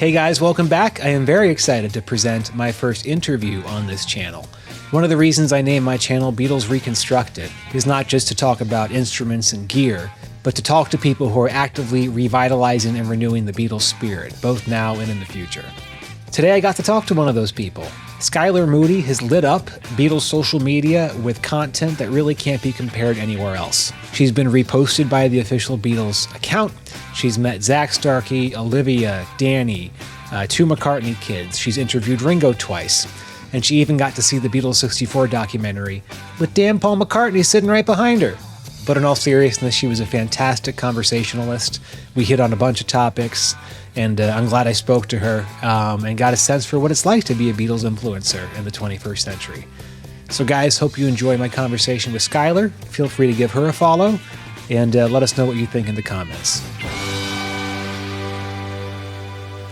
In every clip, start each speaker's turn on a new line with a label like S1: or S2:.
S1: Hey guys, welcome back. I am very excited to present my first interview on this channel. One of the reasons I named my channel Beatles Reconstructed is not just to talk about instruments and gear, but to talk to people who are actively revitalizing and renewing the Beatles spirit, both now and in the future. Today I got to talk to one of those people. Skylar Moody has lit up Beatles social media with content that really can't be compared anywhere else. She's been reposted by the official Beatles account. She's met Zach Starkey, Olivia, Danny, two McCartney kids. She's interviewed Ringo twice. And she even got to see the Beatles 64 documentary with damn Paul McCartney sitting right behind her. But in all seriousness, she was a fantastic conversationalist. We hit on a bunch of topics, and I'm glad I spoke to her and got a sense for what it's like to be a Beatles influencer in the 21st century. So guys, hope you enjoy my conversation with Skylar. Feel free to give her a follow, and let us know what you think in the comments.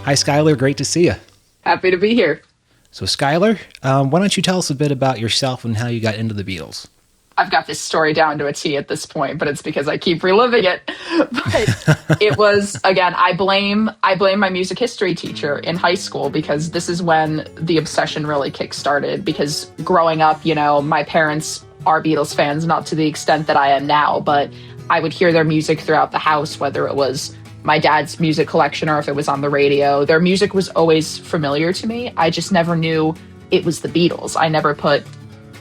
S1: Hi Skylar, great to see you.
S2: Happy to be here.
S1: So Skylar, why don't you tell us a bit about yourself and how you got into the Beatles?
S2: I've got this story down to a T at this point, but it's because I keep reliving it. But it was, again, I blame my music history teacher in high school, because this is when the obsession really kick-started. Because growing up, you know, my parents are Beatles fans, not to the extent that I am now, but I would hear their music throughout the house, whether it was my dad's music collection or if it was on the radio. Their music was always familiar to me. I just never knew it was the Beatles. I never put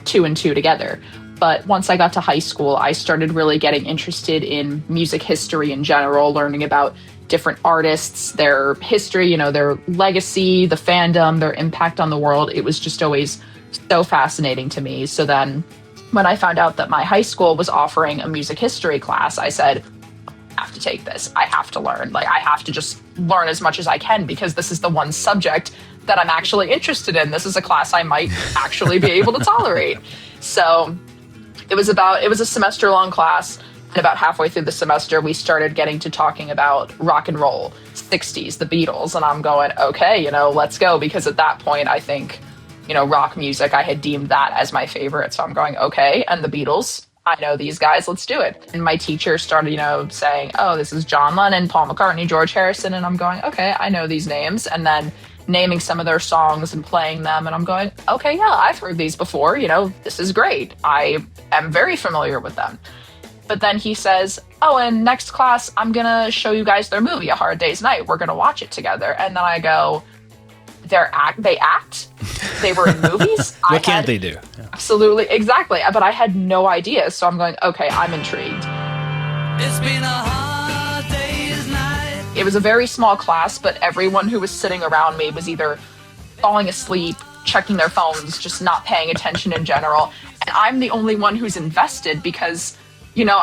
S2: two and two together. But once I got to high school, I started really getting interested in music history in general, learning about different artists, their history, you know, their legacy, the fandom, their impact on the world. It was just always so fascinating to me. So then when I found out that my high school was offering a music history class, I said, I have to take this. I have to learn. Like, I have to just learn as much as I can, because this is the one subject that I'm actually interested in. This is a class I might actually be able to tolerate. So it was a semester-long class, and about halfway through the semester, we started getting to talking about rock and roll, 60s, the Beatles, and I'm going, okay, you know, let's go, because at that point, I think, you know, rock music, I had deemed that as my favorite, so I'm going, okay, and the Beatles, I know these guys, let's do it. And my teacher started, you know, saying, oh, this is John Lennon, Paul McCartney, George Harrison, and I'm going, okay, I know these names, and then naming some of their songs and playing them, and I'm going, okay, yeah, I've heard these before, you know, this is great. I am very familiar with them. But then he says, oh, and next class, I'm gonna show you guys their movie, A Hard Day's Night. We're gonna watch it together. And then I go, they act? They were in movies?
S1: What can't they do? Yeah.
S2: Absolutely, exactly. But I had no idea, so I'm going, okay, I'm intrigued.
S3: It's been a hard day's night.
S2: It was a very small class, but everyone who was sitting around me was either falling asleep, checking their phones, just not paying attention in general. And I'm the only one who's invested, because, you know,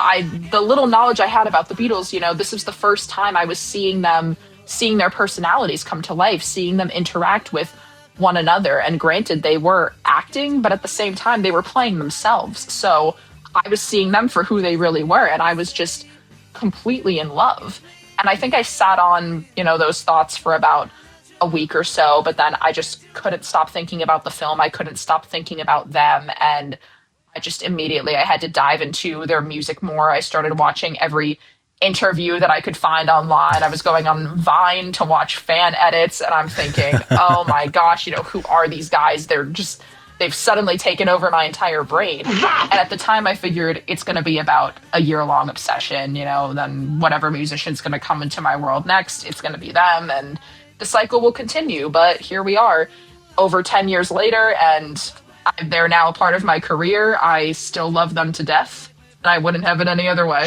S2: the little knowledge I had about the Beatles, you know, this was the first time I was seeing their personalities come to life, seeing them interact with one another. And granted, they were acting, but at the same time, they were playing themselves. So I was seeing them for who they really were, and I was just completely in love. And I think I sat on, you know, those thoughts for about a week or so, but then I just couldn't stop thinking about the film. I couldn't stop thinking about them. And I just immediately, I had to dive into their music more. I started watching every interview that I could find online. I was going on Vine to watch fan edits, and I'm thinking, oh my gosh, you know, who are these guys? They've suddenly taken over my entire brain. And at the time I figured it's going to be about a year-long obsession, you know, then whatever musician's going to come into my world next, it's going to be them, and the cycle will continue. But here we are over 10 years later, and they're now a part of my career. I still love them to death, and I wouldn't have it any other way.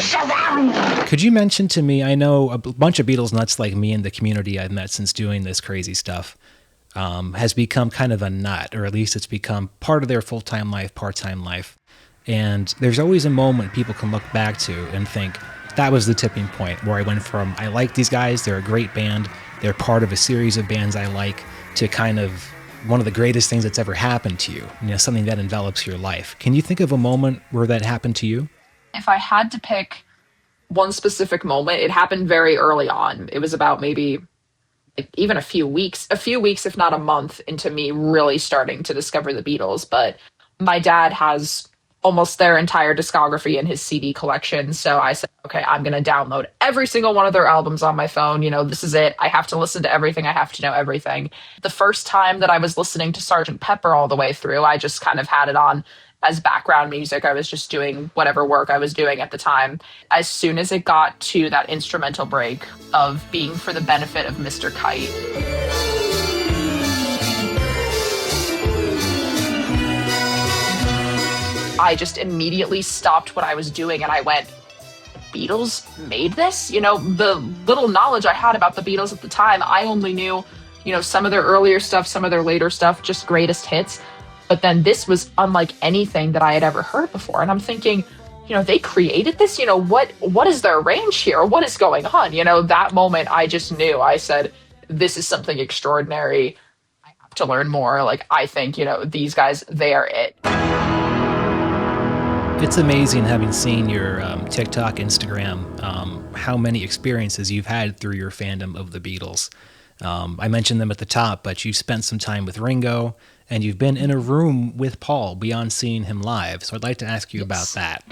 S1: Could you mention to me, I know a bunch of Beatles nuts like me in the community I've met since doing this crazy stuff, has become kind of a nut, or at least it's become part of their full-time life, part-time life. And there's always a moment people can look back to and think, that was the tipping point where I went from, I like these guys, they're a great band, they're part of a series of bands I like, to kind of one of the greatest things that's ever happened to you, you know, something that envelops your life. Can you think of a moment where that happened to you?
S2: If I had to pick one specific moment, it happened very early on. It was about maybe even a few weeks, if not a month into me really starting to discover the Beatles. But my dad has almost their entire discography in his CD collection. So I said, okay, I'm going to download every single one of their albums on my phone. You know, this is it. I have to listen to everything. I have to know everything. The first time that I was listening to Sgt. Pepper all the way through, I just kind of had it on as background music. I was just doing whatever work I was doing at the time. As soon as it got to that instrumental break of Being for the Benefit of Mr. Kite, I just immediately stopped what I was doing and I went, Beatles made this? You know, the little knowledge I had about the Beatles at the time, I only knew, you know, some of their earlier stuff, some of their later stuff, just greatest hits. But then this was unlike anything that I had ever heard before. And I'm thinking, you know, they created this, you know, what is their range here? What is going on? You know, that moment I just knew. I said, this is something extraordinary. I have to learn more. Like, I think, you know, these guys, they are it.
S1: It's amazing having seen your TikTok, Instagram, how many experiences you've had through your fandom of the Beatles. I mentioned them at the top, but you've spent some time with Ringo, and you've been in a room with Paul beyond seeing him live. So I'd like to ask you about that.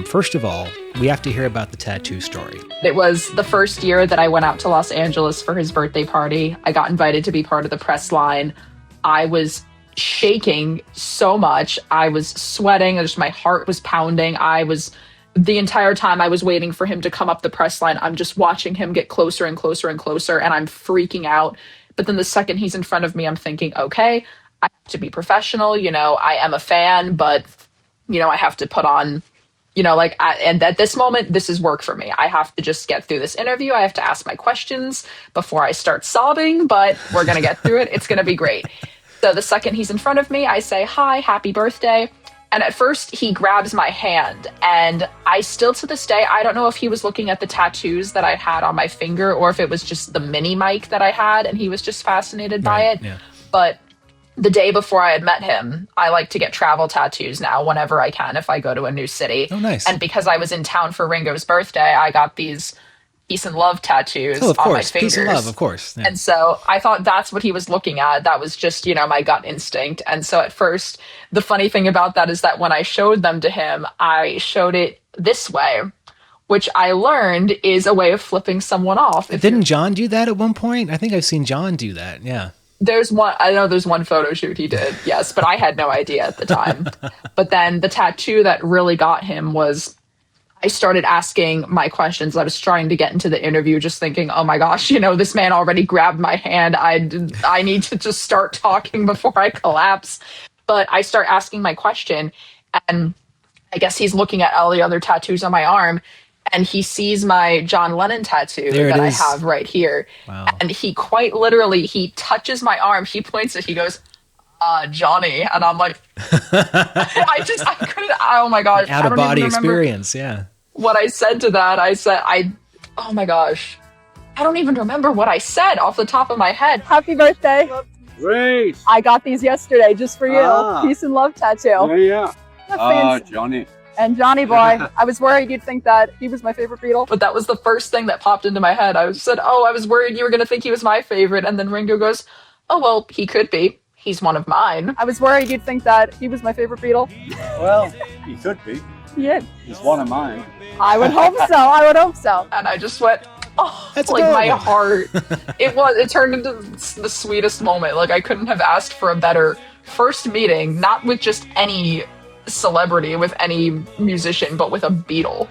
S1: First of all, we have to hear about the tattoo story.
S2: It was the first year that I went out to Los Angeles for his birthday party. I got invited to be part of the press line. I was shaking so much. I was sweating. Just my heart was pounding. The entire time I was waiting for him to come up the press line, I'm just watching him get closer and closer and closer, and I'm freaking out. But then the second he's in front of me, I'm thinking, okay, I have to be professional. You know, I am a fan, but, you know, I have to put on, you know, like, and at this moment, this is work for me. I have to just get through this interview. I have to ask my questions before I start sobbing, but we're going to get through it. It's going to be great. So the second he's in front of me, I say, hi, happy birthday. And at first he grabs my hand, and I still to this day, I don't know if he was looking at the tattoos that I had on my finger or if it was just the mini mic that I had and he was just fascinated by it. Yeah. But the day before I had met him, I like to get travel tattoos now whenever I can if I go to a new city.
S1: Oh, nice.
S2: And because I was in town for Ringo's birthday, I got these peace and love tattoos on my fingers.
S1: Peace and love, of course. Yeah.
S2: And so I thought that's what he was looking at. That was just, you know, my gut instinct. And so at first, the funny thing about that is that when I showed them to him, I showed it this way, which I learned is a way of flipping someone off.
S1: Didn't John do that at one point? I think I've seen John do that. Yeah.
S2: I know there's one photo shoot he did, yes, but I had no idea at the time. But then the tattoo that really got him was I started asking my questions. I was trying to get into the interview just thinking, oh my gosh, you know, this man already grabbed my hand. I need to just start talking before I collapse. But I start asking my question, and I guess he's looking at all the other tattoos on my arm, and he sees my John Lennon tattoo that I have right here.
S1: Wow.
S2: And he quite literally, he touches my arm, he points it, he goes, Johnny. And I'm like, I couldn't, oh my gosh.
S1: Out of body experience, yeah.
S2: What I said to that, oh my gosh. I don't even remember what I said off the top of my head.
S4: Happy birthday.
S5: Great.
S4: I got these yesterday just for you. Peace and love tattoo.
S5: Yeah. Johnny.
S4: And Johnny boy, I was worried you'd think that he was my favorite Beatle.
S2: But that was the first thing that popped into my head. I said, I was worried you were going to think he was my favorite. And then Ringo goes, oh, well, he could be. He's one of mine.
S4: I was worried you'd think that he was my favorite Beatle.
S5: Well, he could be.
S4: Yeah.
S5: He's one of mine.
S4: I would hope so. I would hope so.
S2: And I just went, oh,
S1: that's
S2: like
S1: adorable.
S2: My heart. It turned into the sweetest moment. Like I couldn't have asked for a better first meeting, not with just any celebrity, with any musician, but with a Beatle.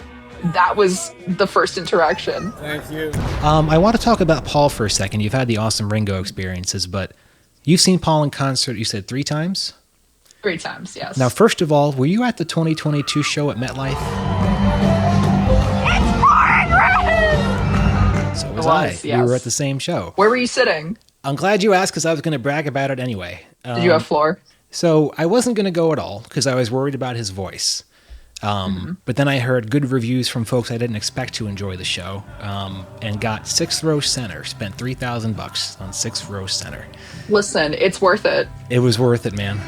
S2: That was the first interaction.
S5: Thank you.
S1: I want to talk about Paul for a second. You've had the awesome Ringo experiences, but you've seen Paul in concert, you said 3 times?
S2: 3 times, yes.
S1: Now, first of all, were you at the 2022 show at MetLife? So was I.
S2: Yes.
S1: We were at the same show.
S2: Where were you sitting?
S1: I'm glad you asked because I was going to brag about it anyway.
S2: Did you have floor?
S1: So I wasn't going to go at all because I was worried about his voice. But then I heard good reviews from folks I didn't expect to enjoy the show, and got 6th row center, spent $3,000 on 6th row center.
S2: Listen, it's worth it.
S1: It was worth it, man.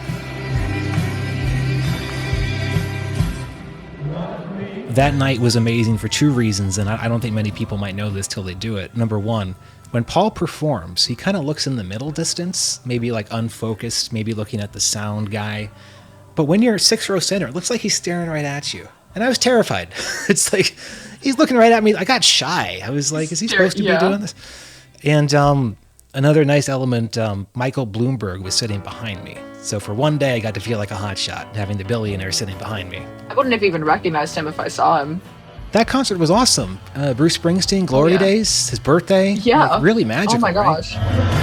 S1: That night was amazing for 2 reasons, and I don't think many people might know this till they do it. Number 1, when Paul performs, he kind of looks in the middle distance, maybe like unfocused, maybe looking at the sound guy. But when you're 6th row center, it looks like he's staring right at you. And I was terrified. It's like, he's looking right at me. I got shy. I was like, is he supposed to be doing this? And another nice element, Michael Bloomberg was sitting behind me. So for one day, I got to feel like a hot shot, having the billionaire sitting behind me.
S2: I wouldn't have even recognized him if I saw him.
S1: That concert was awesome. Bruce Springsteen, Glory Days, his birthday.
S2: Yeah.
S1: Like, really magical.
S2: Oh my gosh.
S1: Right?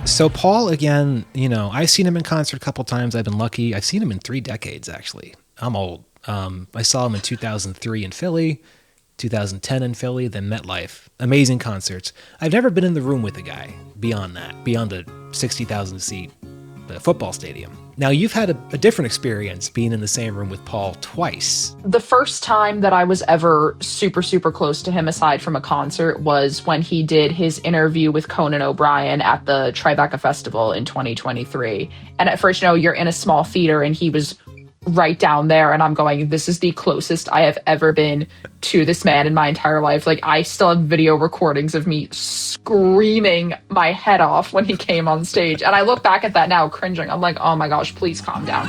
S1: So Paul, again, I've seen him in concert a couple times. I've been lucky. I've seen him in 3 decades, actually. I'm old. I saw him in 2003 in Philly, 2010 in Philly, then MetLife. Amazing concerts. I've never been in the room with a guy beyond that, beyond a 60,000 seat football stadium. Now, you've had a different experience being in the same room with Paul twice.
S2: The first time that I was ever super, super close to him, aside from a concert, was when he did his interview with Conan O'Brien at the Tribeca Festival in 2023. And at first, you're in a small theater and he was right down there, and I'm going, this is the closest I have ever been to this man in my entire life. Like, I still have video recordings of me screaming my head off when he came on stage. And I look back at that now cringing. I'm like, oh my gosh, please calm down.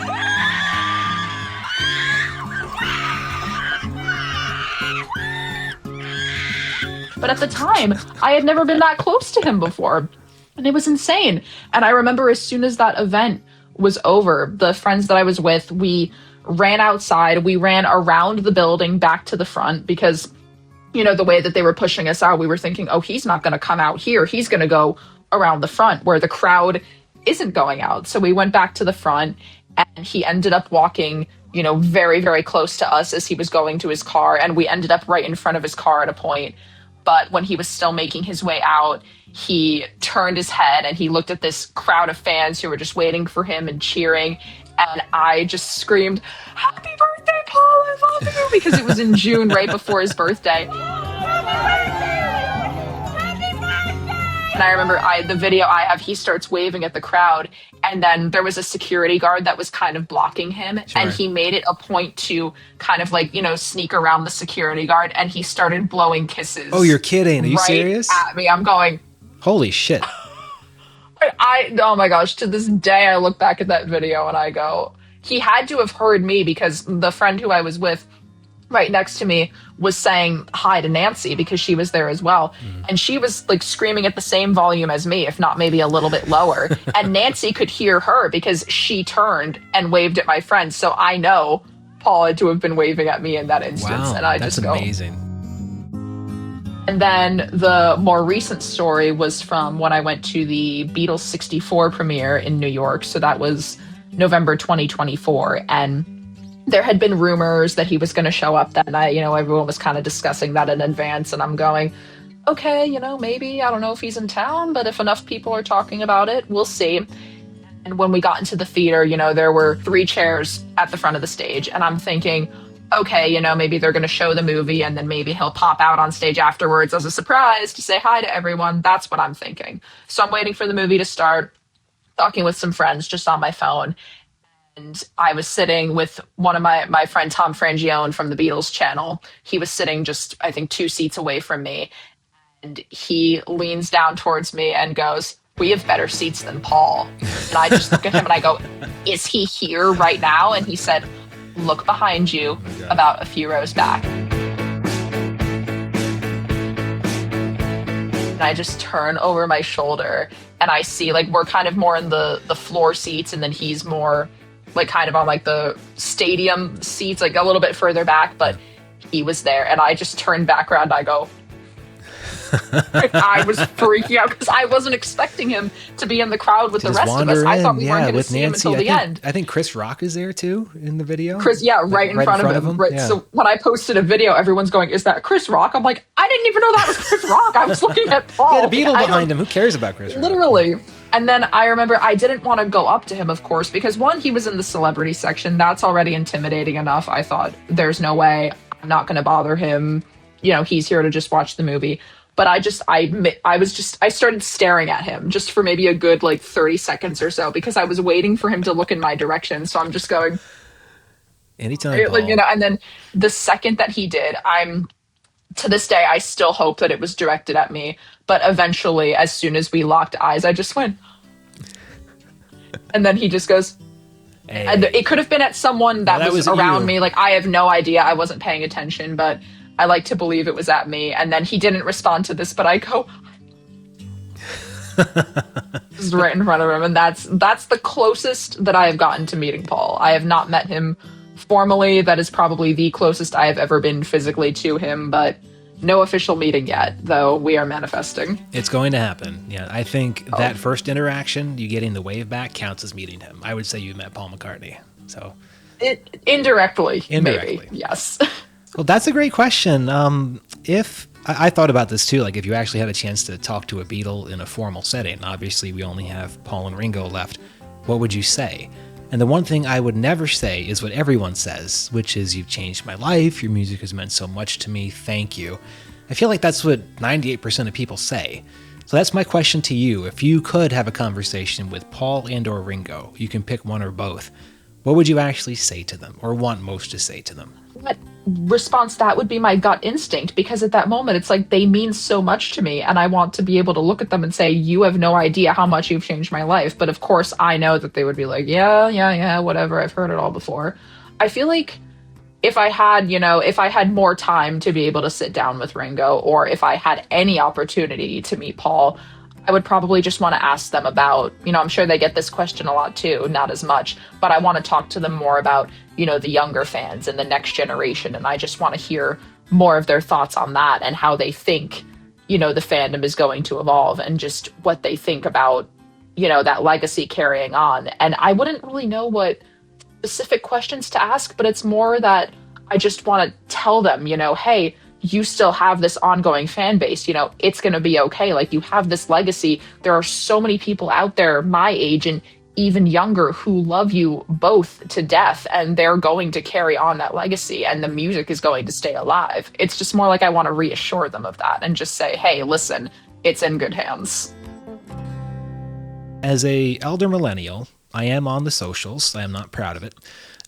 S2: But at the time, I had never been that close to him before. And it was insane. And I remember as soon as that event was over, the friends that I was with, we ran outside. We ran around the building back to the front because, the way that they were pushing us out, we were thinking, oh, he's not going to come out here. He's going to go around the front where the crowd isn't going out. So we went back to the front, and he ended up walking, very, very close to us as he was going to his car. And we ended up right in front of his car at a point. But when he was still making his way out, he turned his head and he looked at this crowd of fans who were just waiting for him and cheering. And I just screamed, "Happy birthday, Paul, I love you," because it was in June, right before his birthday. And I remember the video I have, he starts waving at the crowd, and then there was a security guard that was kind of blocking him. Sure. And he made it a point to kind of sneak around the security guard, and he started blowing kisses.
S1: Oh, you're kidding. Are you serious?
S2: At me. I'm going,
S1: holy shit.
S2: Oh my gosh, to this day I look back at that video and I go, he had to have heard me, because the friend who I was with right next to me was saying hi to Nancy because she was there as well. And she was screaming at the same volume as me, if not maybe a little bit lower. And Nancy could hear her because she turned and waved at my friend. So I know Paul had to have been waving at me in that instance.
S1: Wow,
S2: and I
S1: that's
S2: just go,
S1: amazing.
S2: And then the more recent story was from when I went to the Beatles 64 premiere in New York. So that was November 2024. And there had been rumors that he was going to show up that night. Everyone was kind of discussing that in advance. And I'm going, okay, maybe, I don't know if he's in town, but if enough people are talking about it, we'll see. And when we got into the theater, there were 3 chairs at the front of the stage. And I'm thinking, okay, maybe they're going to show the movie and then maybe he'll pop out on stage afterwards as a surprise to say hi to everyone. That's what I'm thinking. So I'm waiting for the movie to start, talking with some friends just on my phone. And I was sitting with one of my friend, Tom Frangione from the Beatles channel. He was sitting just, I think, 2 seats away from me. And he leans down towards me and goes, "We have better seats than Paul." And I just look at him and I go, "Is he here right now?" And he said, "Look behind you, about a few rows back." And I just turn over my shoulder and I see we're kind of more in the floor seats, and then he's more kind of on the stadium seats, a little bit further back, but he was there. And I just turned back around. I go, I was freaking out because I wasn't expecting him to be in the crowd with the rest of us. I thought we weren't going to see him until the end.
S1: I think Chris Rock is there too in the video.
S2: Chris, right in front of him. Right. Yeah. So when I posted a video, everyone's going, "Is that Chris Rock?" I'm like, I didn't even know that was Chris Rock. I was looking at Paul.
S1: He had a Beatle behind him. Who cares about Chris Rock?
S2: Literally. And then I remember I didn't want to go up to him, of course, because one, he was in the celebrity section. That's already intimidating enough. I thought, there's no way. I'm not going to bother him. He's here to just watch the movie. But I started staring at him just for maybe a good 30 seconds or so, because I was waiting for him to look in my direction. So I'm just going,
S1: anytime, Paul.
S2: and then the second that he did, I'm to this day, I still hope that it was directed at me. But eventually, as soon as we locked eyes, I just went, and then he just goes,
S1: Hey.
S2: and it could have been at someone that was around
S1: you.
S2: me. Like, I have no idea. I wasn't paying attention, but I like to believe it was at me. And then he didn't respond to this, but I go, just right in front of him. And that's the closest that I have gotten to meeting Paul. I have not met him formally. That is probably the closest I have ever been physically to him, but no official meeting yet, though we are manifesting.
S1: It's going to happen. Yeah, I think that first interaction, you getting the wave back, counts as meeting him. I would say you met Paul McCartney. So
S2: Indirectly,
S1: Indirectly.
S2: maybe. Yes.
S1: Well, that's a great question. If I thought about this too, like if you actually had a chance to talk to a Beatle in a formal setting, obviously we only have Paul and Ringo left, what would you say? And the one thing I would never say is what everyone says, which is, you've changed my life, your music has meant so much to me, thank you. I feel like that's what 98% of people say. So that's my question to you. If you could have a conversation with Paul and or Ringo, you can pick one or both, what would you actually say to them, or want most to say to them?
S2: What response that would be my gut instinct, because at that moment it's like they mean so much to me, and I want to be able to look at them and say, you have no idea how much you've changed my life. But of course I know that they would be like, yeah, whatever, I've heard it all before. I feel like if I had more time to be able to sit down with Ringo, or if I had any opportunity to meet Paul, I would probably just want to ask them about, I'm sure they get this question a lot too, not as much, but I want to talk to them more about, the younger fans and the next generation. And I just want to hear more of their thoughts on that and how they think, the fandom is going to evolve, and just what they think about, that legacy carrying on. And I wouldn't really know what specific questions to ask, but it's more that I just want to tell them, hey, you still have this ongoing fan base, it's going to be okay. Like, you have this legacy. There are so many people out there my age and even younger who love you both to death, and they're going to carry on that legacy, and the music is going to stay alive. It's just more like I want to reassure them of that and just say, hey, listen, it's in good hands.
S1: As a elder millennial, I am on the socials. I am not proud of it.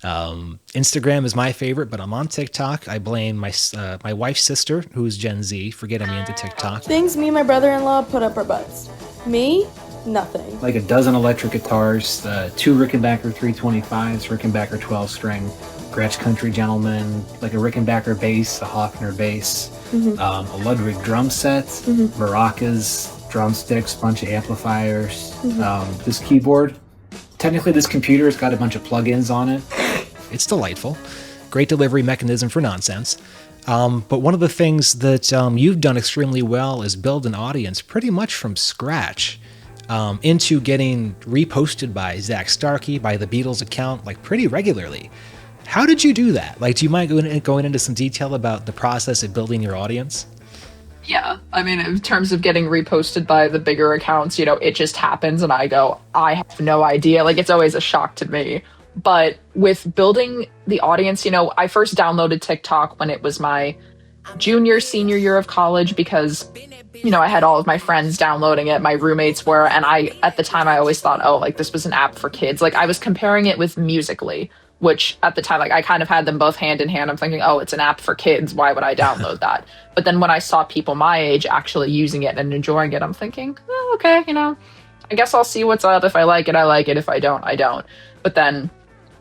S1: Instagram is my favorite, but I'm on TikTok. I blame my wife's sister, who's Gen Z, for getting me into TikTok.
S6: Things me and my brother-in-law put up our butts. Me, nothing.
S1: Like a dozen electric guitars, 2 Rickenbacker 325s, Rickenbacker 12-string, Gretsch Country Gentleman, like a Rickenbacker bass, a Hofner bass, a Ludwig drum set, maracas, drumsticks, bunch of amplifiers, this keyboard. Technically, this computer has got a bunch of plugins on it. It's delightful. Great delivery mechanism for nonsense. But one of the things that you've done extremely well is build an audience pretty much from scratch into getting reposted by Zach Starkey, by the Beatles account, like pretty regularly. How did you do that? Like, do you mind going into some detail about the process of building your audience?
S2: Yeah, I mean, in terms of getting reposted by the bigger accounts, it just happens, and I go, I have no idea. Like, it's always a shock to me. But with building the audience, I first downloaded TikTok when it was my senior year of college, because, I had all of my friends downloading it, my roommates were, and at the time, I always thought, oh, like, this was an app for kids. Like, I was comparing it with Musical.ly, which at the time, like, I kind of had them both hand in hand. I'm thinking, oh, it's an app for kids. Why would I download that? But then when I saw people my age actually using it and enjoying it, I'm thinking, oh, okay, I guess I'll see what's up. If I like it, I like it. If I don't, I don't. But then,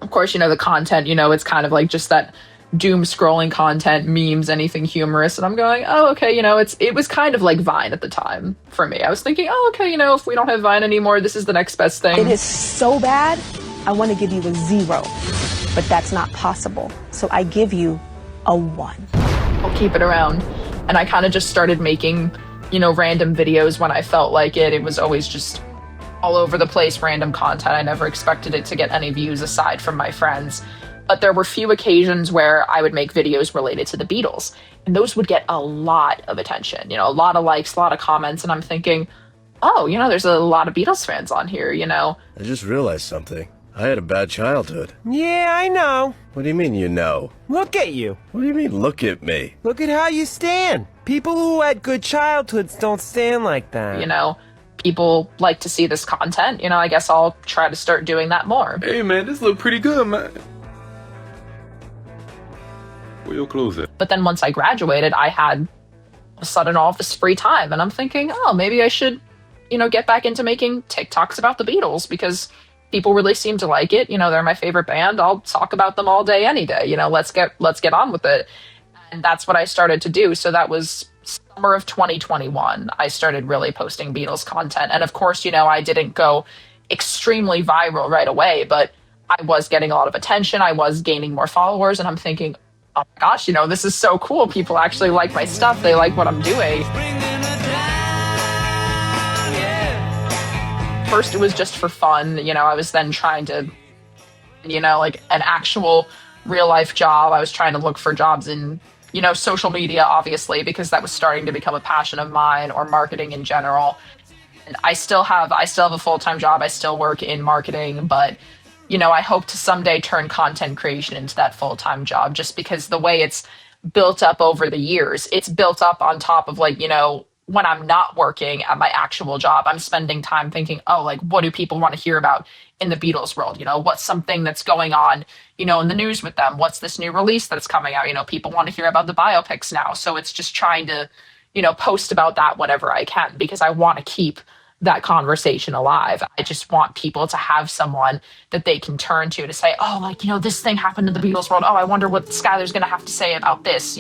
S2: of course, the content, it's kind of like just that doom scrolling content, memes, anything humorous. And I'm going, oh, okay, it was kind of like Vine at the time for me. I was thinking, oh, okay, if we don't have Vine anymore, this is the next best thing.
S7: It is so bad, I want to give you a 0, but that's not possible. So I give you a 1.
S2: I'll keep it around. And I kind of just started making, random videos when I felt like it. It was always just all over the place, random content. I never expected it to get any views aside from my friends. But there were few occasions where I would make videos related to the Beatles, and those would get a lot of attention, a lot of likes, a lot of comments. And I'm thinking, oh, there's a lot of Beatles fans on here,
S8: I just realized something. I had a bad childhood.
S9: Yeah, I know.
S8: What do you mean you know?
S9: Look at you.
S8: What do you mean look at me?
S9: Look at how you stand. People who had good childhoods don't stand like that.
S2: People like to see this content. I guess I'll try to start doing that more.
S10: Hey, man, this look pretty good, man.
S2: But then once I graduated, I had all of a sudden all of this free time, and I'm thinking, oh, maybe I should, get back into making TikToks about the Beatles because people really seem to like it. They're my favorite band. I'll talk about them all day, any day. Let's get on with it. And that's what I started to do. So that was summer of 2021. I started really posting Beatles content. And of course, I didn't go extremely viral right away, but I was getting a lot of attention. I was gaining more followers. And I'm thinking, oh my gosh, this is so cool. People actually like my stuff. They like what I'm doing. First, it was just for fun. I was then trying to, like an actual real life job. I was trying to look for jobs in, social media, obviously, because that was starting to become a passion of mine, or marketing in general. And I still have a full-time job. I still work in marketing, but, I hope to someday turn content creation into that full-time job, just because the way it's built up over the years, it's built up on top of when I'm not working at my actual job, I'm spending time thinking, oh, what do people want to hear about in the Beatles world? What's something that's going on, in the news with them? What's this new release that's coming out? People want to hear about the biopics now. So it's just trying to, post about that whenever I can, because I want to keep that conversation alive. I just want people to have someone that they can turn to say, oh, this thing happened in the Beatles world. Oh, I wonder what Skylar's going to have to say about this,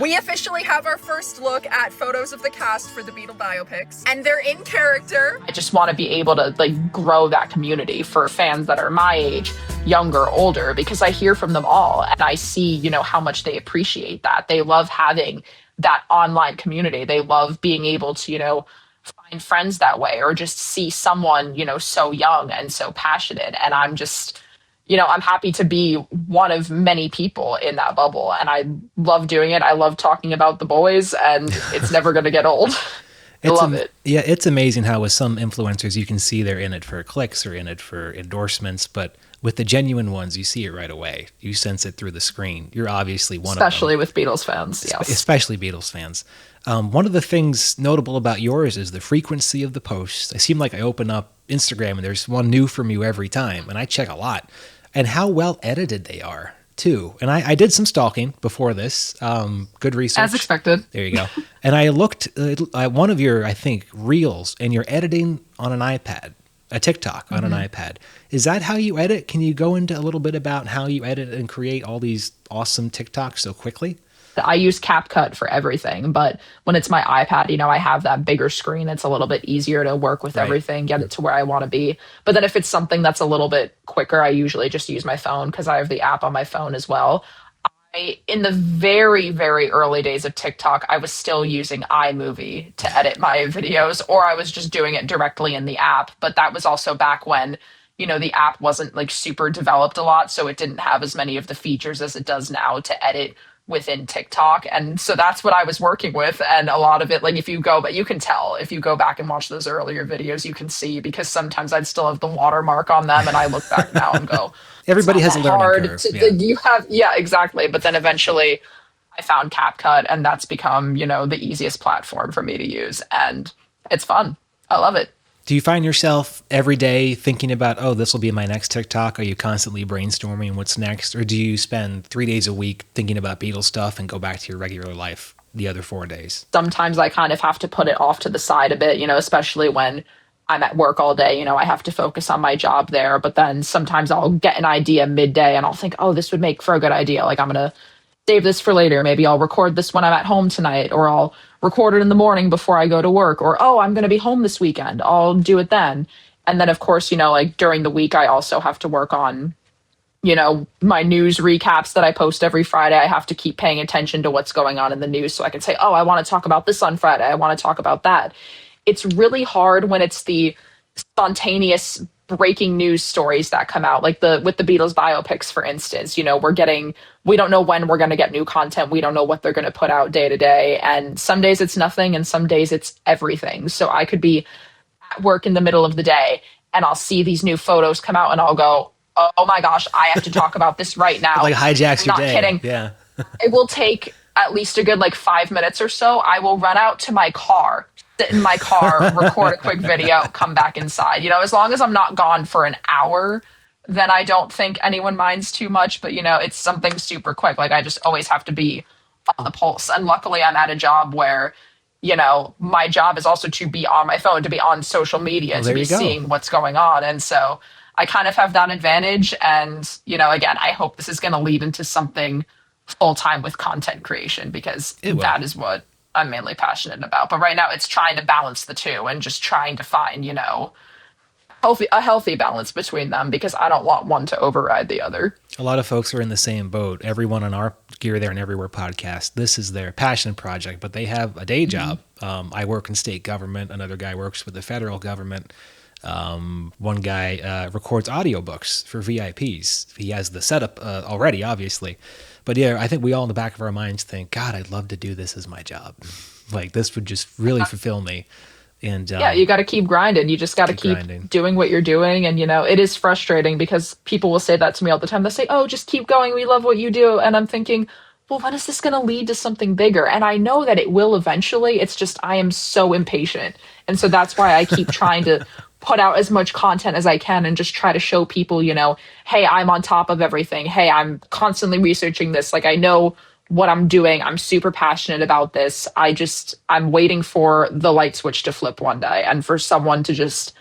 S4: We officially have our first look at photos of the cast for the Beatle biopics, and they're in character.
S2: I just want to be able to grow that community for fans that are my age, younger, older, because I hear from them all and I see, how much they appreciate that. They love having that online community. They love being able to, find friends that way, or just see someone, so young and so passionate. And I'm just, I'm happy to be one of many people in that bubble. And I love doing it. I love talking about the boys, and it's never going to get old. I love it.
S1: Yeah, it's amazing how with some influencers you can see they're in it for clicks or in it for endorsements, but with the genuine ones, you see it right away. You sense it through the screen. You're obviously one of them.
S2: Especially with Beatles fans, yes.
S1: Especially Beatles fans. One of the things notable about yours is the frequency of the posts. I seem like I open up Instagram and there's one new from you every time, and I check a lot. And how well edited they are, too. And I did some stalking before this. Good research.
S2: As expected.
S1: There you go. And I looked at one of your, I think, reels, and you're editing on an iPad. A TikTok on an iPad. Is that how you edit? Can you go into a little bit about how you edit and create all these awesome TikToks so quickly?
S2: I use CapCut for everything, but when it's my iPad, I have that bigger screen. It's a little bit easier to work with everything, get it to where I want to be. But then if it's something that's a little bit quicker, I usually just use my phone because I have the app on my phone as well. In the very, very early days of TikTok, I was still using iMovie to edit my videos, or I was just doing it directly in the app. But that was also back when, the app wasn't super developed a lot, so it didn't have as many of the features as it does now to edit within TikTok. And so that's what I was working with. And a lot of it, if you can tell, if you go back and watch those earlier videos, you can see, because sometimes I'd still have the watermark on them, and I look back now and go,
S1: everybody has a learning curve.
S2: Exactly. But then eventually I found CapCut, and that's become, the easiest platform for me to use. And it's fun. I love it.
S1: Do you find yourself every day thinking about, oh, this will be my next TikTok? Are you constantly brainstorming what's next? Or do you spend 3 days a week thinking about Beatles stuff and go back to your regular life the other 4 days?
S2: Sometimes I kind of have to put it off to the side a bit, especially when I'm at work all day. I have to focus on my job there. But then sometimes I'll get an idea midday and I'll think, oh, this would make for a good idea. I'm going to save this for later. Maybe I'll record this when I'm at home tonight, or I'll record it in the morning before I go to work, or, oh, I'm going to be home this weekend, I'll do it then. And then, of course, during the week, I also have to work on, my news recaps that I post every Friday. I have to keep paying attention to what's going on in the news so I can say, oh, I want to talk about this on Friday. I want to talk about that. It's really hard when it's the spontaneous breaking news stories that come out, with the Beatles biopics, for instance. We don't know when we're going to get new content. We don't know what they're going to put out day to day. And some days it's nothing, and some days it's everything. So I could be at work in the middle of the day and I'll see these new photos come out and I'll go, oh my gosh, I have to talk about this right now.
S1: It hijacks your day.
S2: Not kidding.
S1: Yeah.
S2: It will take at least a good 5 minutes or so. I will run out to my car, sit in my car, record a quick video, come back inside. As long as I'm not gone for an hour, then I don't think anyone minds too much. But, it's something super quick. Like, I just always have to be on the pulse. And luckily, I'm at a job where, my job is also to be on my phone, to be on social media,
S1: Well,
S2: to
S1: there
S2: be
S1: you go.
S2: seeing what's going on. And so I kind of have that advantage. And, again, I hope this is going to lead into something full time with content creation, because
S1: It will.
S2: that is what I'm mainly passionate about. But right now, it's trying to balance the two and just trying to find, a healthy balance between them, because I don't want one to override the other.
S1: A lot of folks are in the same boat. Everyone on our Gear There and Everywhere podcast, this is their passion project, but they have a day job. I work in state government. Another guy works with the federal government. One guy records audiobooks for VIPs. He has the setup already, obviously. But yeah, I think we all in the back of our minds think, God, I'd love to do this as my job. Like, this would just really fulfill me. And
S2: You got to keep grinding. You just got to keep
S1: grinding.
S2: doing what you're doing. And, it is frustrating because people will say that to me all the time. They'll say, oh, just keep going. We love what you do. And I'm thinking, well, when is this going to lead to something bigger? And I know that it will eventually. It's just I am so impatient. And so that's why I keep trying to put out as much content as I can and just try to show people, hey, I'm on top of everything. Hey, I'm constantly researching this. Like, I know what I'm doing. I'm super passionate about this. I'm waiting for the light switch to flip one day and for someone to just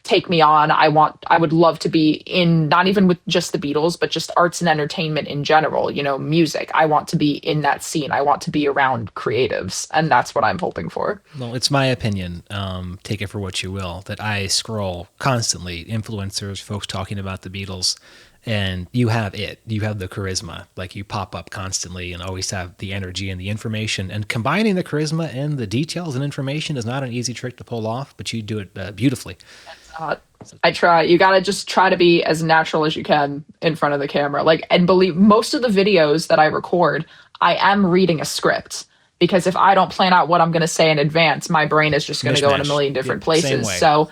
S2: take me on. I would love to be in, not even with just the Beatles, but just arts and entertainment in general, music. I want to be in that scene. I want to be around creatives. And that's what I'm hoping for.
S1: Well, it's my opinion, take it for what you will, that I scroll constantly, influencers, folks talking about the Beatles, and you have the charisma. Like, you pop up constantly and always have the energy and the information. And combining the charisma and the details and information is not an easy trick to pull off, but you do it beautifully.
S2: I try. You got to just try to be as natural as you can in front of the camera. Like, and believe most of the videos that I record, I am reading a script, because if I don't plan out what I'm going to say in advance, my brain is just going to go in a million different places. So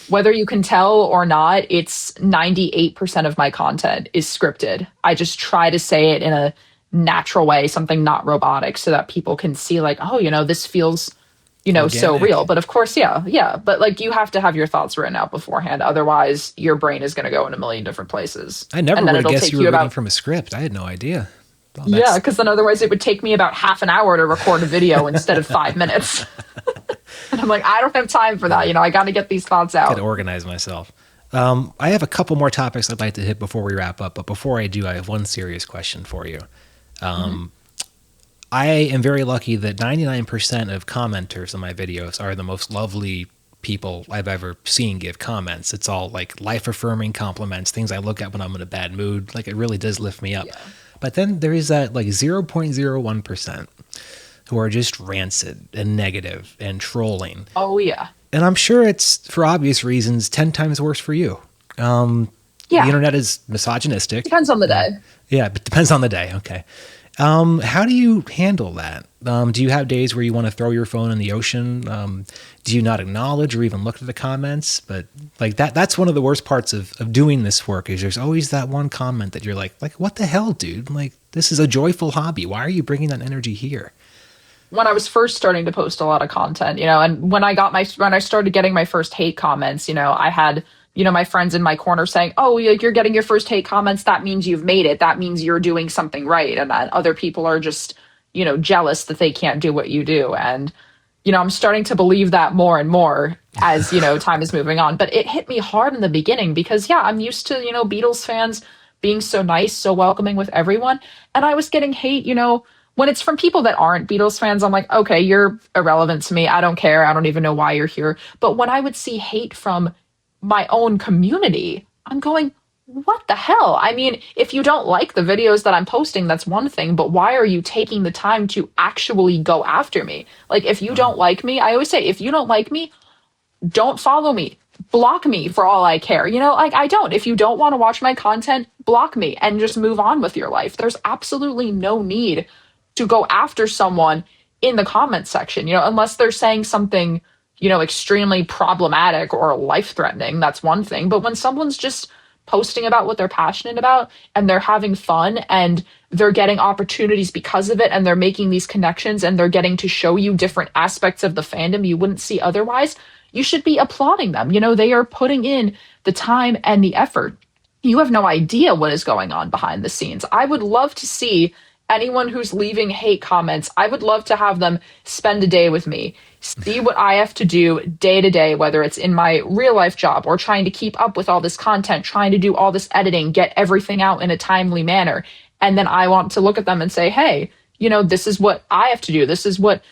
S2: whether you can tell or not, it's 98% of my content is scripted. I just try to say it in a natural way, something not robotic, so that people can see, like, oh, this feels, so real. But of course, yeah. But like, you have to have your thoughts written out beforehand. Otherwise, your brain is going to go in a million different places.
S1: I never would have guessed you were reading from a script. I had no idea.
S2: Oh, yeah, because then otherwise it would take me about half an hour to record a video instead of 5 minutes. And I'm like, I don't have time for that. I got to get these thoughts out.
S1: Got to organize myself. I have a couple more topics I'd like to hit before we wrap up. But before I do, I have one serious question for you. I am very lucky that 99% of commenters on my videos are the most lovely people I've ever seen give comments. It's all like life-affirming compliments, things I look at when I'm in a bad mood. Like, it really does lift me up. Yeah. But then there is that like 0.01% who are just rancid and negative and trolling.
S2: Oh, yeah.
S1: And I'm sure it's, for obvious reasons, 10 times worse for you. The internet is misogynistic.
S2: Depends on the day.
S1: Yeah, but depends on the day. Okay. How do you handle that? Do you have days where you want to throw your phone in the ocean? Do you not acknowledge or even look at the comments? But like that's one of the worst parts of doing this work, is there's always that one comment that you're like, what the hell, dude? Like, this is a joyful hobby. Why are you bringing that energy here?
S2: When I was first starting to post a lot of content, and when I started getting my first hate comments, I had, my friends in my corner saying, oh, you're getting your first hate comments. That means you've made it. That means you're doing something right. And other people are just, jealous that they can't do what you do. And, I'm starting to believe that more and more as, time is moving on. But it hit me hard in the beginning because, I'm used to, Beatles fans being so nice, so welcoming with everyone. And I was getting hate, when it's from people that aren't Beatles fans. I'm like, okay, you're irrelevant to me. I don't care. I don't even know why you're here. But when I would see hate from my own community, I'm going, what the hell? I mean, if you don't like the videos that I'm posting, that's one thing, but why are you taking the time to actually go after me? Like, if you don't like me, I always say, if you don't like me, don't follow me. Block me for all I care. I don't. If you don't want to watch my content, block me and just move on with your life. There's absolutely no need to go after someone in the comment section, unless they're saying something, extremely problematic or life-threatening. That's one thing. But when someone's just posting about what they're passionate about and they're having fun and they're getting opportunities because of it and they're making these connections and they're getting to show you different aspects of the fandom you wouldn't see otherwise, you should be applauding them. They are putting in the time and the effort. you have no idea what is going on behind the scenes. I would love to see anyone who's leaving hate comments. I would love to have them spend a day with me, see what I have to do day to day, whether it's in my real life job or trying to keep up with all this content, trying to do all this editing, get everything out in a timely manner. And then I want to look at them and say, hey, this is what I have to do. This is what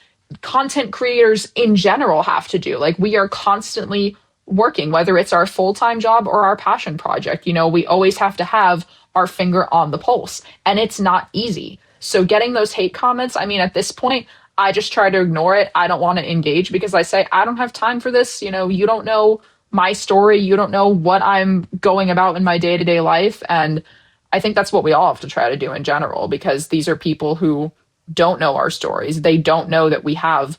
S2: content creators in general have to do. Like, we are constantly working, whether it's our full-time job or our passion project. We always have to have our finger on the pulse, and it's not easy. So getting those hate comments, I mean, at this point, I just try to ignore it. I don't want to engage because I say, I don't have time for this. You don't know my story. You don't know what I'm going about in my day-to-day life. And I think that's what we all have to try to do in general, because these are people who don't know our stories. They don't know that we have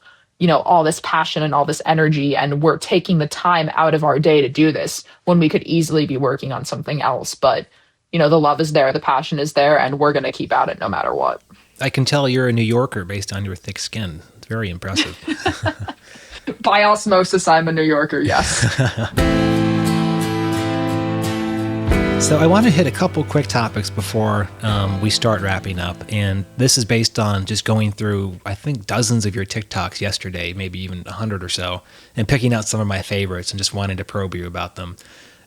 S2: all this passion and all this energy, and we're taking the time out of our day to do this when we could easily be working on something else. But, the love is there, the passion is there, and we're going to keep at it no matter what.
S1: I can tell you're a New Yorker based on your thick skin. It's very impressive.
S2: By osmosis, I'm a New Yorker, yes.
S1: So I want to hit a couple quick topics before we start wrapping up. And this is based on just going through, I think, dozens of your TikToks yesterday, maybe even 100 or so, and picking out some of my favorites and just wanting to probe you about them.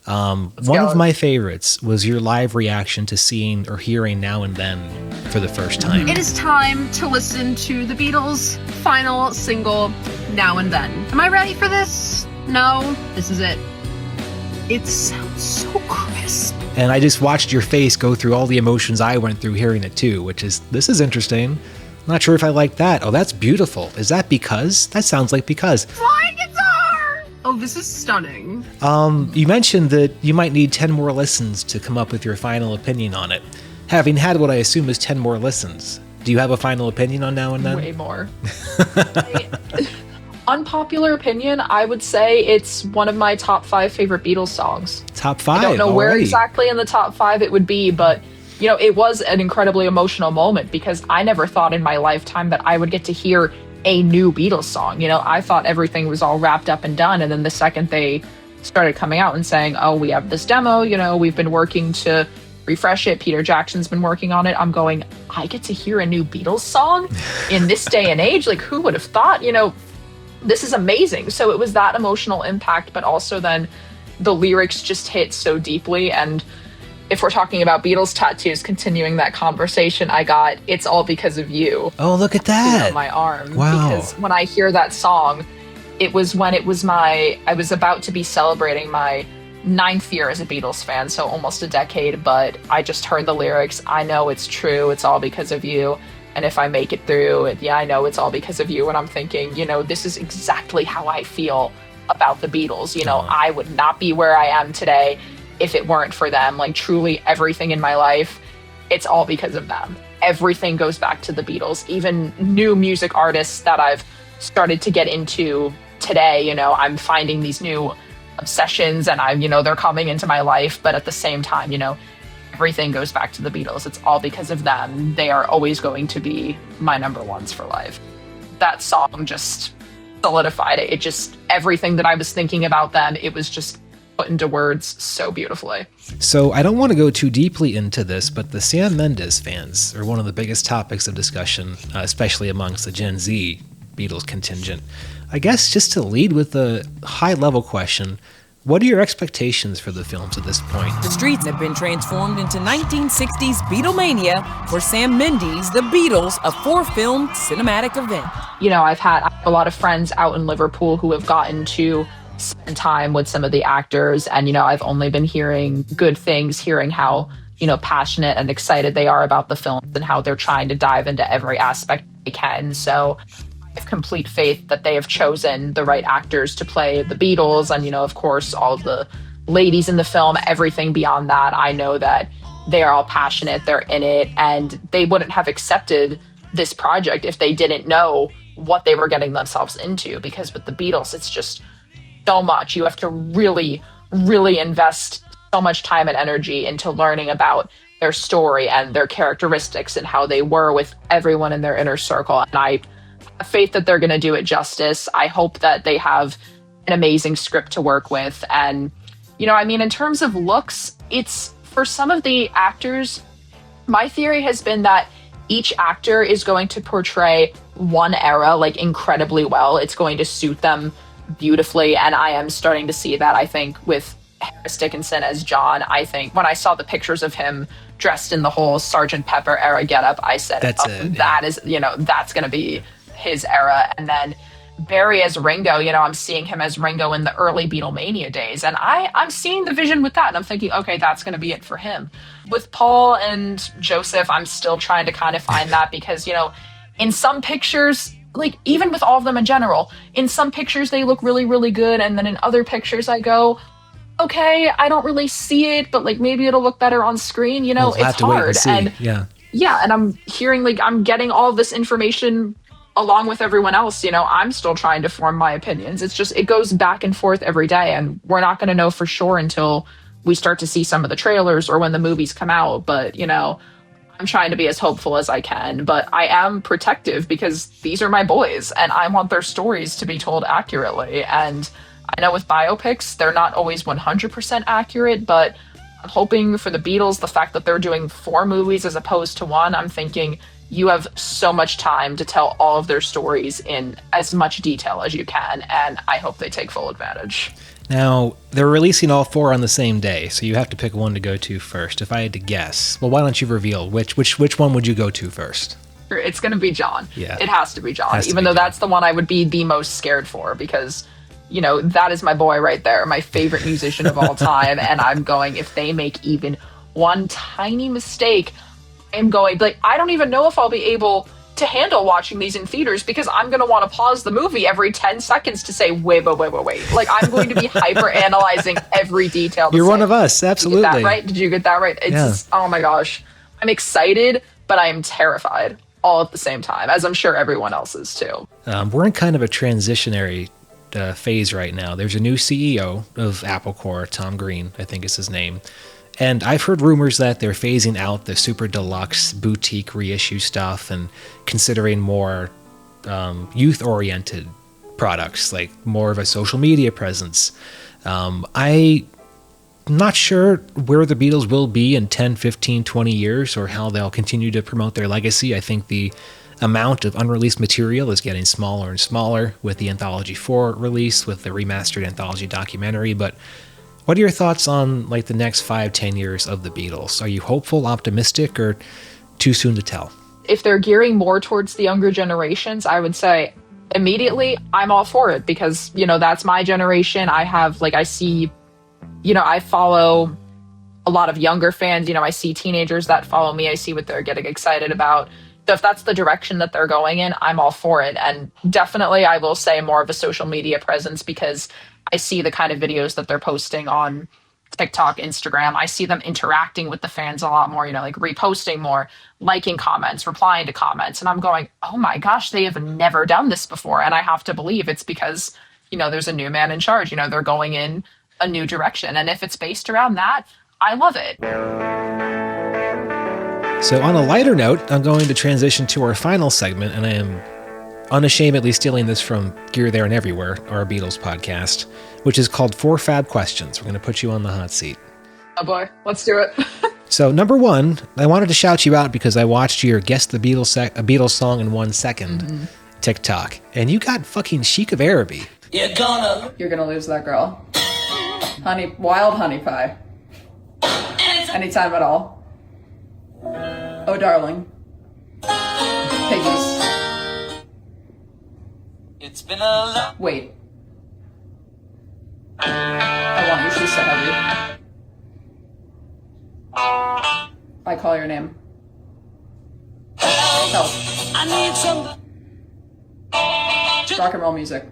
S1: One of my favorites was your live reaction to seeing or hearing Now and Then for the first time.
S4: It is time to listen to the Beatles' final single, Now and Then. Am I ready for this? No, this is it. It sounds so crisp.
S1: And I just watched your face go through all the emotions I went through hearing it too, which is, this is interesting. Not sure if I like that. Oh, that's beautiful. Is that because? That sounds like because.
S4: Flying guitar! Oh, this is stunning.
S1: You mentioned that you might need 10 more listens to come up with your final opinion on it. Having had what I assume is 10 more listens, do you have a final opinion on Now and Then?
S2: Way more. Unpopular opinion, I would say it's one of my top 5 favorite Beatles songs.
S1: Top 5?
S2: I don't know where
S1: already.
S2: exactly in the top 5 it would be, but it was an incredibly emotional moment because I never thought in my lifetime that I would get to hear a new Beatles song. I thought everything was all wrapped up and done, and then the second they started coming out and saying, oh, we have this demo, we've been working to refresh it, Peter Jackson's been working on it, I'm going, I get to hear a new Beatles song in this day and age? Like, who would have thought? This is amazing. So it was that emotional impact, but also then the lyrics just hit so deeply. And if we're talking about Beatles tattoos, continuing that conversation, I got It's All Because of You.
S1: Oh, look at that.
S2: On my arm.
S1: Wow.
S2: Because when I hear that song, it was when I was about to be celebrating my 9th year as a Beatles fan, so almost a decade, but I just heard the lyrics. I know it's true. It's all because of you. And if I make it through, I know it's all because of you. And I'm thinking, this is exactly how I feel about the Beatles. I would not be where I am today if it weren't for them. Like, truly everything in my life, it's all because of them. Everything goes back to the Beatles. Even new music artists that I've started to get into today, I'm finding these new obsessions and they're coming into my life. But at the same time, everything goes back to the Beatles. It's all because of them. They are always going to be my number ones for life. That song just solidified it. It just, everything that I was thinking about them, it was just put into words so beautifully.
S1: So I don't want to go too deeply into this, but the Sam Mendes fans are one of the biggest topics of discussion, especially amongst the Gen Z Beatles contingent. I guess just to lead with a high-level question, what are your expectations for the films at this point?
S10: The streets have been transformed into 1960s Beatlemania for Sam Mendes, The Beatles, a 4-film cinematic event.
S2: I have a lot of friends out in Liverpool who have gotten to spend time with some of the actors, and I've only been hearing good things, hearing how passionate and excited they are about the films and how they're trying to dive into every aspect they can. So I have complete faith that they have chosen the right actors to play the Beatles, and of course all of the ladies in the film, everything beyond that. I know that they are all passionate, they're in it, and they wouldn't have accepted this project if they didn't know what they were getting themselves into, because with the Beatles, it's just so much. You have to really, really invest so much time and energy into learning about their story and their characteristics and how they were with everyone in their inner circle. And I have faith that they're going to do it justice. I hope that they have an amazing script to work with. And, in terms of looks, it's For some of the actors, my theory has been that each actor is going to portray one era like incredibly well. It's going to suit them beautifully, and I am starting to see that. I think with Harris Dickinson as John, I think when I saw the pictures of him dressed in the whole Sgt. Pepper era getup, I said, that is, that's going to be his era. And then Barry as Ringo, I'm seeing him as Ringo in the early Beatlemania days, and I'm seeing the vision with that, and I'm thinking, okay, that's going to be it for him. With Paul and Joseph, I'm still trying to kind of find that because, in some pictures, like even with all of them in general, in some pictures they look really, really good, and then in other pictures I go, okay, I don't really see it, but like maybe it'll look better on screen.
S1: We'll
S2: it's
S1: have to
S2: hard.
S1: Wait and see.
S2: And yeah, and I'm hearing like I'm getting all this information along with everyone else. I'm still trying to form my opinions. It's just it goes back and forth every day, and we're not going to know for sure until we start to see some of the trailers or when the movies come out. But I'm trying to be as hopeful as I can, but I am protective because these are my boys and I want their stories to be told accurately. And I know with biopics, they're not always 100% accurate, but I'm hoping for the Beatles, the fact that they're doing 4 movies as opposed to 1, I'm thinking you have so much time to tell all of their stories in as much detail as you can, and I hope they take full advantage.
S1: Now, they're releasing all 4 on the same day, so you have to pick one to go to first. If I had to guess, well, why don't you reveal which one would you go to first?
S2: It's going to be John.
S1: Yeah.
S2: It has to be John, even though that's the one I would be the most scared for because, that is my boy right there, my favorite musician of all time, and I'm going, if they make even one tiny mistake, I'm going, like, I don't even know if I'll be able to handle watching these in theaters because I'm going to want to pause the movie every 10 seconds to say, wait. Like, I'm going to be hyper analyzing every detail.
S1: You're one of us. Absolutely.
S2: Did you get that right? Did you get that right? It's just, oh my gosh. I'm excited, but I am terrified all at the same time, as I'm sure everyone else is too.
S1: We're in kind of a transitionary phase right now. There's a new CEO of Apple Corps, Tom Green, I think is his name. And I've heard rumors that they're phasing out the super deluxe boutique reissue stuff and considering more youth-oriented products, like more of a social media presence. I'm not sure where the Beatles will be in 10, 15, 20 years or how they'll continue to promote their legacy. I think the amount of unreleased material is getting smaller and smaller with the Anthology 4 release, with the remastered Anthology documentary, but what are your thoughts on like the next 5-10 years of the Beatles? Are you hopeful, optimistic, or too soon to tell?
S2: If they're gearing more towards the younger generations, I would say immediately I'm all for it because, that's my generation. I follow a lot of younger fans. I see teenagers that follow me. I see what they're getting excited about. So if that's the direction that they're going in, I'm all for it. And definitely I will say more of a social media presence because I see the kind of videos that they're posting on TikTok, Instagram. I see them interacting with the fans a lot more, like reposting more, liking comments, replying to comments. And I'm going, oh my gosh, they have never done this before. And I have to believe it's because, there's a new man in charge. They're going in a new direction. And if it's based around that, I love it.
S1: So on a lighter note, I'm going to transition to our final segment, and I am unashamedly stealing this from Gear There and Everywhere, our Beatles podcast, which is called 4 Fab Questions. We're going to put you on the hot seat.
S2: Oh boy, let's do it.
S1: So number 1, I wanted to shout you out because I watched your Guess the Beatles a Beatles Song in 1 Second TikTok, and you got fucking Chic of Araby.
S2: You're gonna lose that girl. Wild honey pie. Anytime at all. Oh, darling. Piggies.
S3: It's been a long...
S2: Wait. I want you, she's so heavy. I call your name. Help.
S3: I need some...
S2: Rock and roll music.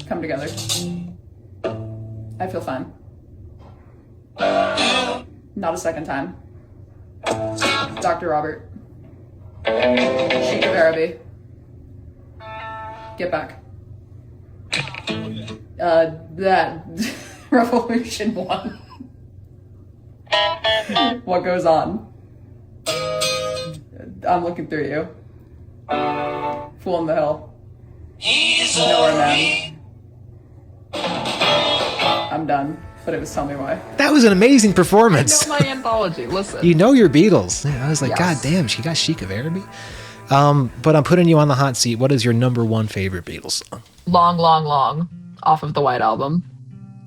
S2: Come together. I feel fine. Not a second time. Dr. Robert. Chic of Araby. Get back. That Revolution 1. What goes on? I'm looking through you. Fool on the Hill. Nowhere Man. I'm done. but it was Tell Me Why.
S1: That was an amazing performance.
S2: I know my anthology. Listen.
S1: You know your Beatles. Yeah, I was like,
S2: Yes.
S1: God damn, she got Chic of Araby. But I'm putting you on the hot seat. What is your number one favorite Beatles song?
S2: Long, Long, Long off of the White Album.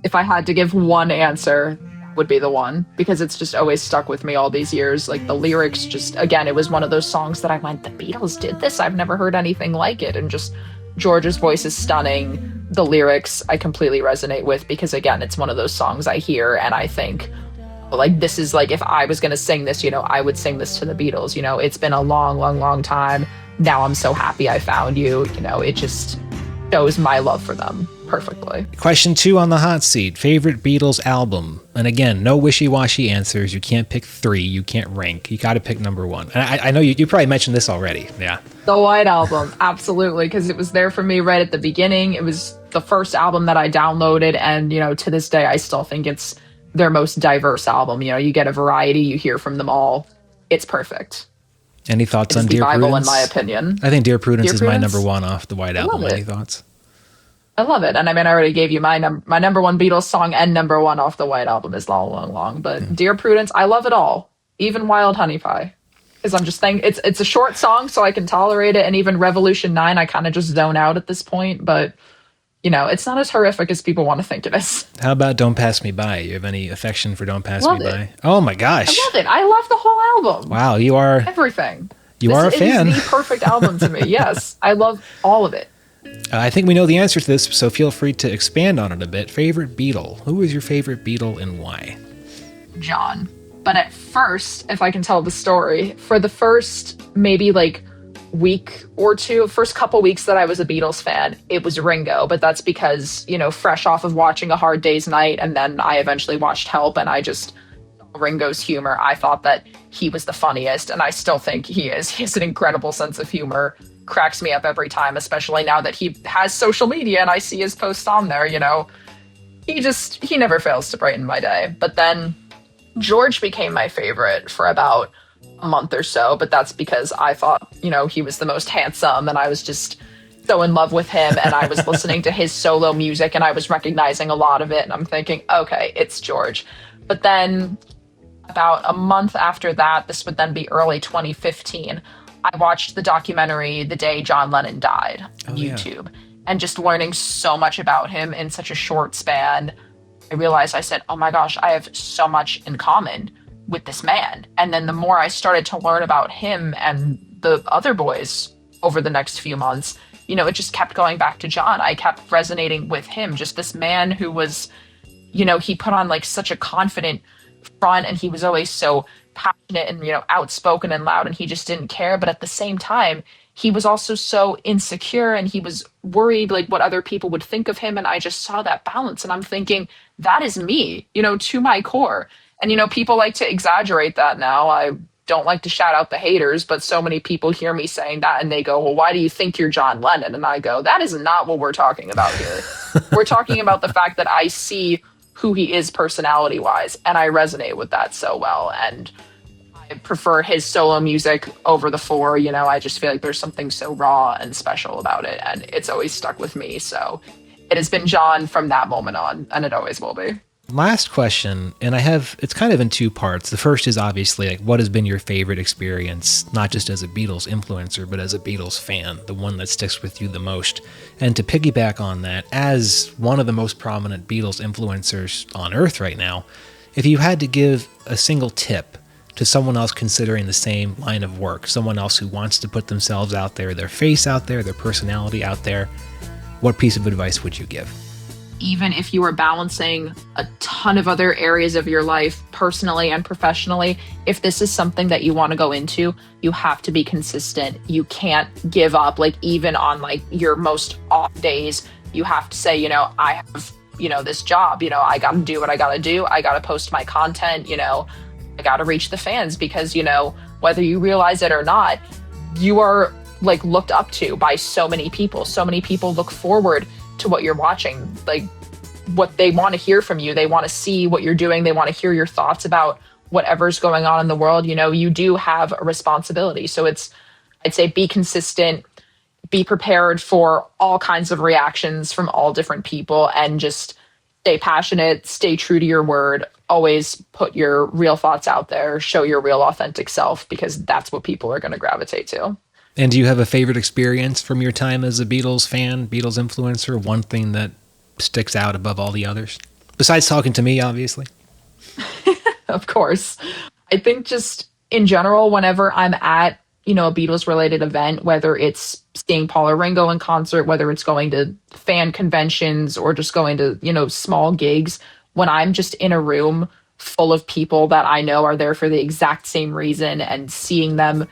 S2: If I had to give one answer, would be the one, because it's just always stuck with me all these years. Like the lyrics, just again, it was one of those songs that I went, the Beatles did this. I've never heard anything like it. And just George's voice is stunning. The lyrics I completely resonate with, because again, it's one of those songs I hear and I think, like, this is like, if I was going to sing this, I would sing this to the Beatles. It's been a long, long, long time. Now I'm so happy I found you. It just shows my love for them perfectly.
S1: Question 2 on the hot seat. Favorite Beatles album? And again, no wishy-washy answers. You can't pick 3. You can't rank. You got to pick number 1. And I know you probably mentioned this already. Yeah.
S2: The White Album, absolutely, because it was there for me right at the beginning. It was the first album that I downloaded, and to this day I still think it's their most diverse album. You get a variety, you hear from them all. It's perfect.
S1: Any thoughts
S2: It's
S1: on
S2: the
S1: Dear
S2: Bible,
S1: Prudence?
S2: in my opinion.
S1: I think Dear Prudence
S2: Dear
S1: is my
S2: Prudence?
S1: number 1 off the White Album.
S2: love it.
S1: Any thoughts?
S2: I love it. And I mean, I already gave you my number 1 Beatles song, and number 1 off the White Album is Long, Long, Long. But Dear Prudence, I love it all. Even Wild Honey Pie. Because I'm just thinking, it's a short song, so I can tolerate it. And even Revolution 9, I kind of just zone out at this point. But, it's not as horrific as people want to think it is.
S1: How about Don't Pass Me By? You have any affection for Don't Pass
S2: Love
S1: Me
S2: it.
S1: By? Oh my gosh.
S2: I love it. I love the whole album.
S1: Wow, you are
S2: Everything.
S1: a fan.
S2: It is the perfect album to me. Yes. I love all of it.
S1: I think we know the answer to this, so feel free to expand on it a bit. Favorite Beatle? Who is your favorite Beatle and why?
S2: John. But at first, if I can tell the story, for the first maybe like week or two, first couple weeks that I was a Beatles fan, it was Ringo. But that's because, fresh off of watching A Hard Day's Night, and then I eventually watched Help, and I just, Ringo's humor, I thought that he was the funniest, and I still think he is. He has an incredible sense of humor. Cracks me up every time, especially now that he has social media and I see his posts on there. He never fails to brighten my day. But then George became my favorite for about a month or so, but that's because I thought, he was the most handsome, and I was just so in love with him, and I was listening to his solo music and I was recognizing a lot of it, and I'm thinking, okay, it's George. But then about a month after that, this would then be early 2015, I watched the documentary The Day John Lennon Died on YouTube, and just learning so much about him in such a short span, I realized, I said, oh my gosh, I have so much in common with this man. And then the more I started to learn about him and the other boys over the next few months, it just kept going back to John. I kept resonating with him, just this man who was, he put on like such a confident front, and he was always so passionate and outspoken and loud, and he just didn't care. But at the same time, he was also so insecure, and he was worried like what other people would think of him. And I just saw that balance, and I'm thinking, that is me, to my core. And people like to exaggerate that now. I don't like to shout out the haters, but so many people hear me saying that and they go, well, why do you think you're John Lennon? And I go, that is not what we're talking about here. We're talking about the fact that I see who he is personality wise, and I resonate with that so well. And I prefer his solo music over the four. I just feel like there's something so raw and special about it, and it's always stuck with me. So it has been John from that moment on, and it always will be.
S1: Last question, and it's kind of in 2 parts. The first is obviously like, what has been your favorite experience, not just as a Beatles influencer, but as a Beatles fan, the one that sticks with you the most. And to piggyback on that, as one of the most prominent Beatles influencers on earth right now, if you had to give a single tip to someone else considering the same line of work, someone else who wants to put themselves out there, their face out there, their personality out there, what piece of advice would you give?
S2: Even if you are balancing a ton of other areas of your life, personally and professionally, if this is something that you want to go into, you have to be consistent. You can't give up, like even on like your most off days, you have to say, I have, this job, I got to do what I got to do. I got to post my content, I got to reach the fans, because, whether you realize it or not, you are like looked up to by so many people. So many people look forward to what you're watching, like what they want to hear from you. They want to see what you're doing. They want to hear your thoughts about whatever's going on in the world. You do have a responsibility. So I'd say be consistent, be prepared for all kinds of reactions from all different people, and just stay passionate, stay true to your word, always put your real thoughts out there, show your real authentic self, because that's what people are going to gravitate to.
S1: And do you have a favorite experience from your time as a Beatles fan, Beatles influencer? One thing that sticks out above all the others? Besides talking to me, obviously.
S2: Of course. I think just in general, whenever I'm at, a Beatles related event, whether it's seeing Paul or Ringo in concert, whether it's going to fan conventions or just going to, small gigs, when I'm just in a room full of people that I know are there for the exact same reason and seeing them,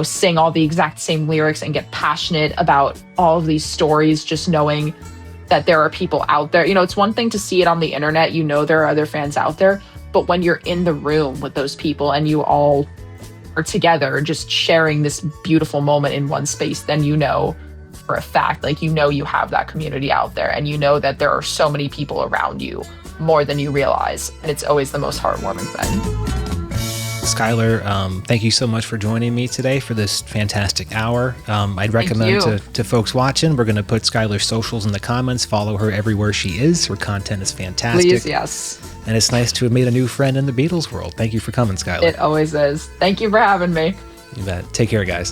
S2: sing all the exact same lyrics and get passionate about all of these stories, just knowing that there are people out there. It's one thing to see it on the internet, there are other fans out there, but when you're in the room with those people and you all are together just sharing this beautiful moment in one space, then for a fact, you have that community out there, and that there are so many people around you, more than you realize, and it's always the most heartwarming thing.
S1: Skylar, thank you so much for joining me today for this fantastic hour. I'd recommend to folks watching, we're going to put Skylar's socials in the comments. Follow her everywhere she is. Her content is fantastic.
S2: Please, yes.
S1: And it's nice to have made a new friend in the Beatles world. Thank you for coming, Skylar.
S2: It always is. Thank you for having me.
S1: You bet. Take care, guys.